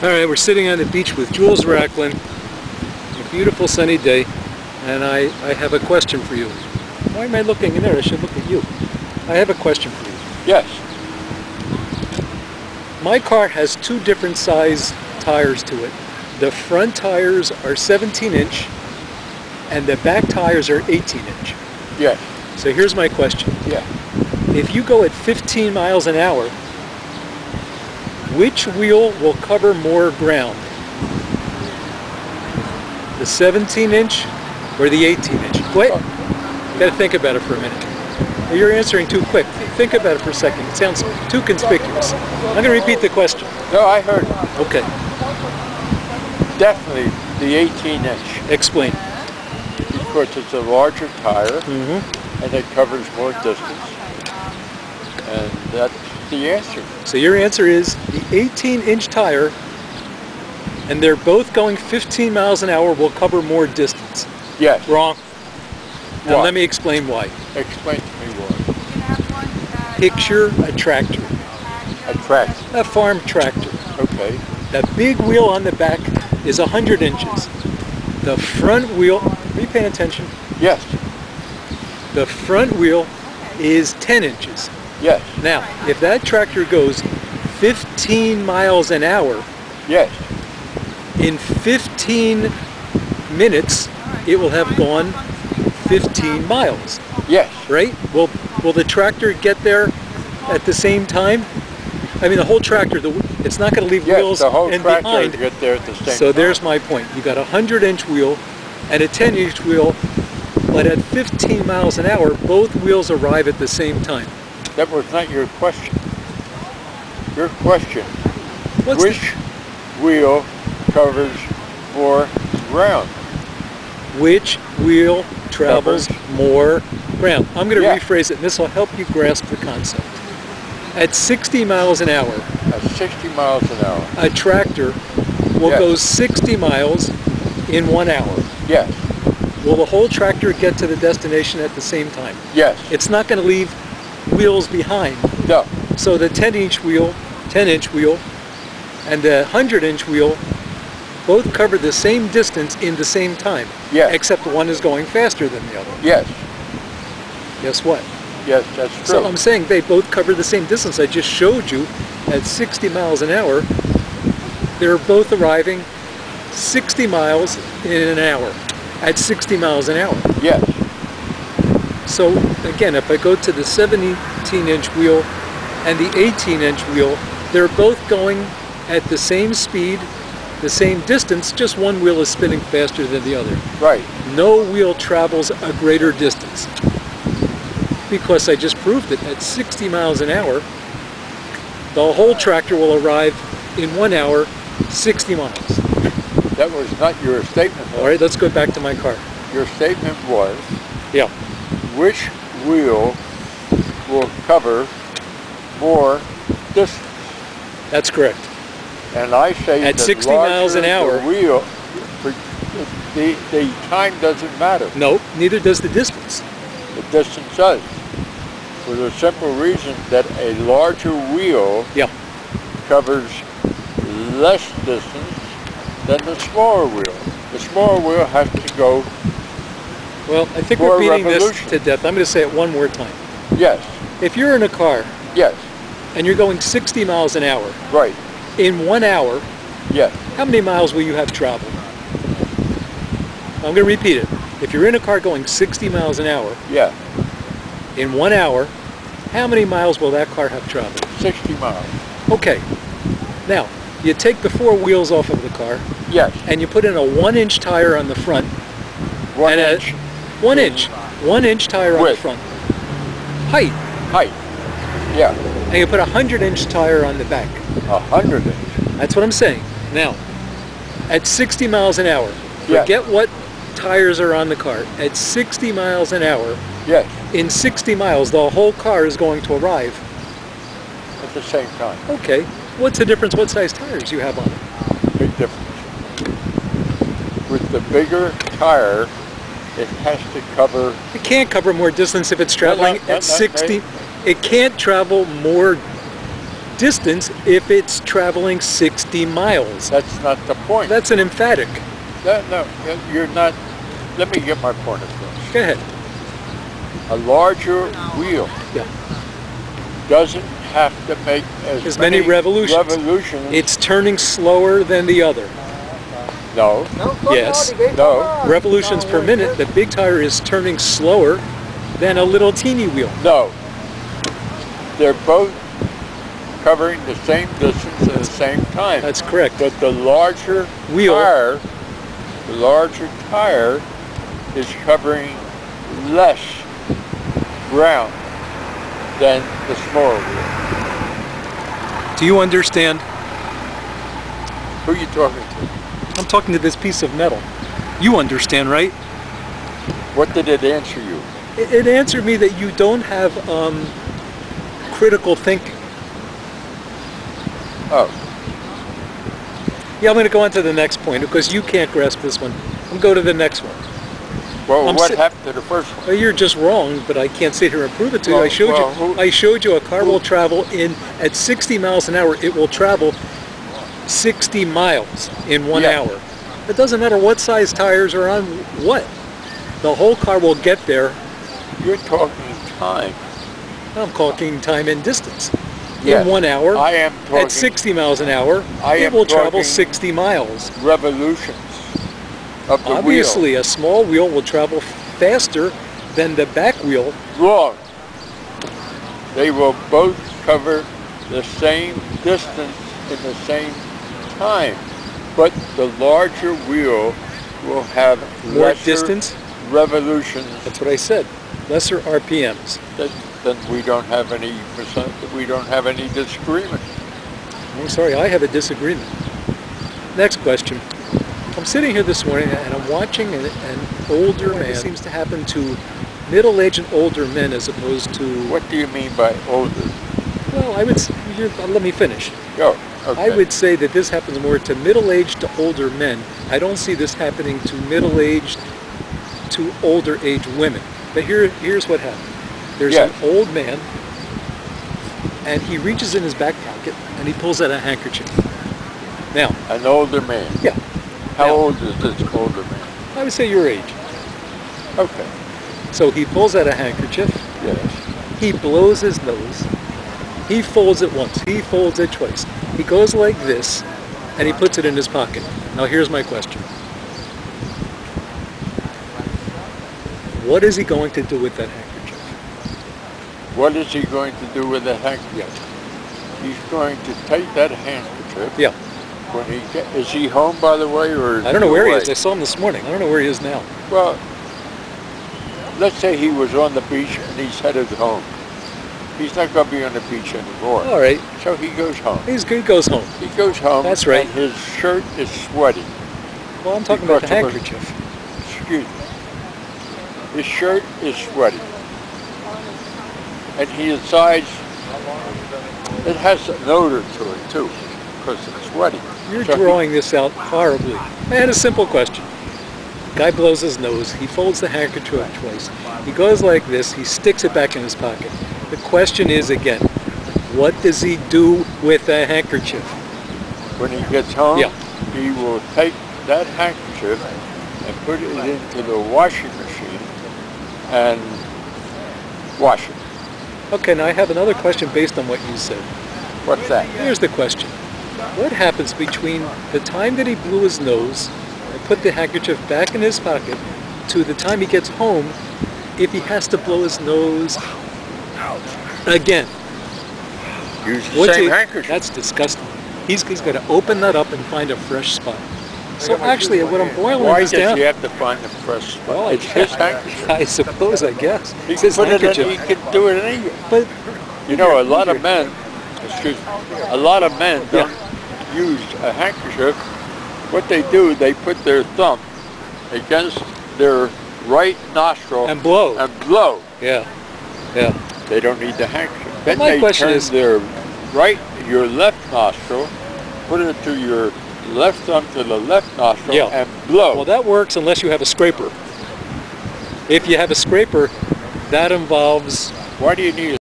Alright, we're sitting on the beach with Jules Racklin. A beautiful sunny day, and I have a question for you. Why am I looking in there? I should look at you. I have a question for you. Yes. My car has two different size tires to it. The front tires are 17-inch and the back tires are 18-inch. Yes. So here's my question. Yeah. If you go at 15 miles an hour, which wheel will cover more ground? The 17-inch or the 18-inch? Wait, got to think about it for a minute. You're answering too quick. Think about it for a second. It sounds too conspicuous. I'm going to repeat the question. No, I heard. Okay. Definitely the 18-inch. Explain. Because it's a larger tire, and it covers more distance. And that's the answer. So your answer is the 18-inch tire, and they're both going 15 miles an hour, will cover more distance. Yes. Wrong. Now Why? let me explain why. Explain to me why. Picture a tractor. A tractor. A farm tractor. Okay. The big wheel on the back is 100 inches. The front wheel, are you paying attention? Yes. The front wheel is 10 inches. Yes. Now, if that tractor goes 15 miles an hour, Yes. in 15 minutes, it will have gone 15 miles, Yes. right? Will the tractor get there at the same time? I mean, the whole tractor, it's not going to leave Yes, wheels the whole and tractor behind. will get there at the same time. So there's my point. You got a 100-inch wheel and a 10-inch wheel, but at 15 miles an hour, both wheels arrive at the same time. That was not your question. Your question, What's which wheel covers more ground? Which wheel travels more ground? I'm going to Yeah. rephrase it, and this will help you grasp the concept. At 60 miles an hour, At 60 miles an hour. a tractor will Yes. go 60 miles in 1 hour. Yes. Will the whole tractor get to the destination at the same time? Yes. It's not going to leave wheels behind. No. So the 10-inch wheel and the 100-inch wheel both cover the same distance in the same time. Yes. Except one is going faster than the other. Yes. Guess what? Yes, that's true. So I'm saying they both cover the same distance. I just showed you at 60 miles an hour, they're both arriving 60 miles in an hour. At 60 miles an hour. Yes. So again, if I go to the 17-inch wheel and the 18-inch wheel, they're both going at the same speed, the same distance, just one wheel is spinning faster than the other. Right. No wheel travels a greater distance. Because I just proved it. At 60 miles an hour, the whole tractor will arrive in 1 hour, 60 miles. That was not your statement. All right, let's go back to my car. Your statement was, Yeah. which wheel will cover more distance? That's correct. And I say At that 60 miles an hour. the wheel, the time doesn't matter. No, neither does the distance. The distance does. For the simple reason that a larger wheel Yeah. covers less distance than the smaller wheel. The smaller wheel has to go. Well, I think More we're beating this revolution. to death. I'm going to say it one more time. Yes. If you're in a car Yes. and you're going 60 miles an hour, Right. in 1 hour, Yes. how many miles will you have traveled? I'm going to repeat it. If you're in a car going 60 miles an hour, Yeah. in 1 hour, how many miles will that car have traveled? 60 miles. Okay. Now, you take the four wheels off of the car Yes. and you put in a 1-inch tire on the front. 1 and inch 1-inch tire on the Width. front. Height. height. Yeah. And you put a 100-inch tire on the back. 100 inch. That's what I'm saying. Now, at 60 miles an hour, Yes. forget what tires are on the car. At 60 miles an hour, Yes. in 60 miles, the whole car is going to arrive. At the same time. Okay, what's the difference what size tires you have on it? Big difference. With the bigger tire, it has to cover. It can't cover more distance if it's traveling No, at 60. It can't travel more distance if it's traveling 60 miles. That's not the point. That's an emphatic. No, you're not. Let me get my point across. Go ahead. A larger wheel doesn't have to make as many revolutions. It's turning slower than the other. No. Yes. No. Revolutions per minute. The big tire is turning slower than a little teeny wheel. No. They're both covering the same distance at the same time. That's correct. But the larger wheel tire is covering less ground than the smaller wheel. Do you understand? Who are you talking to? I'm talking to this piece of metal. You understand, right? What did it answer you? It answered me that you don't have critical thinking. Oh. Yeah, I'm going to go on to the next point because you can't grasp this one. I'm going to go to the next one. Well, what happened to the first one? Well, you're just wrong, but I can't sit here and prove it to you. I showed you a car will travel at 60 miles an hour. It will travel 60 miles in 1 hour. It doesn't matter what size tires are on what. The whole car will get there. You're talking time. I'm talking time and distance. Yes, in 1 hour, I am talking, at 60 miles an hour, it will travel 60 miles. Revolutions of the Obviously, wheel. a small wheel will travel faster than the back wheel. Wrong. They will both cover the same distance in the same time, but the larger wheel will have more distance, revolutions. That's what I said. Lesser RPMs. Then we don't have any disagreement. I'm sorry, I have a disagreement. Next question. I'm sitting here this morning and I'm watching an older man. This seems to happen to middle-aged and older men as opposed to... What do you mean by older? Well, I would... let me finish. Go. Okay. I would say that this happens more to middle-aged to older men. I don't see this happening to middle-aged to older-aged women. But here's what happened. There's an old man, and he reaches in his back pocket, and he pulls out a handkerchief. Now... An older man? Yeah. How old is this older man? I would say your age. Okay. So he pulls out a handkerchief. Yes. He blows his nose. He folds it once. He folds it twice. He goes like this, and he puts it in his pocket. Now here's my question. What is he going to do with that handkerchief? What is he going to do with the handkerchief? He's going to take that handkerchief. Yeah. When is he home, by the way, or I don't know where he is. I saw him this morning. I don't know where he is now. Well, let's say he was on the beach and he's headed home. He's not going to be on the beach anymore. All right. So he goes home. He goes home. He goes home. That's right. And his shirt is sweaty. Well, I'm talking about the handkerchief. Excuse me. His shirt is sweaty. And he decides it has an odor to it too, because it's sweaty. You're drawing this out horribly. I had a simple question. Guy blows his nose. He folds the handkerchief twice. He goes like this. He sticks it back in his pocket. The question is again, what does he do with the handkerchief? When he gets home, yeah. He will take that handkerchief and put it into the washing machine and wash it. Okay, now I have another question based on what you said. What's that? Here's the question. What happens between the time that he blew his nose and put the handkerchief back in his pocket to the time he gets home if he has to blow his nose again? Use the same handkerchief. That's disgusting. He's got to open that up and find a fresh spot. So actually, what I'm boiling this down... Why does he have to find a fresh spot? Well, it's his handkerchief. I suppose, I guess. He can put it in, he can do it anywhere. But you know, a lot of men don't use a handkerchief. What they do, they put their thumb against their right nostril and blow. Yeah. They don't need the handkerchief. Then my they question turn is, your left nostril, put it to your left thumb to the left nostril and blow. Well, that works unless you have a scraper. If you have a scraper, that involves... Why do you need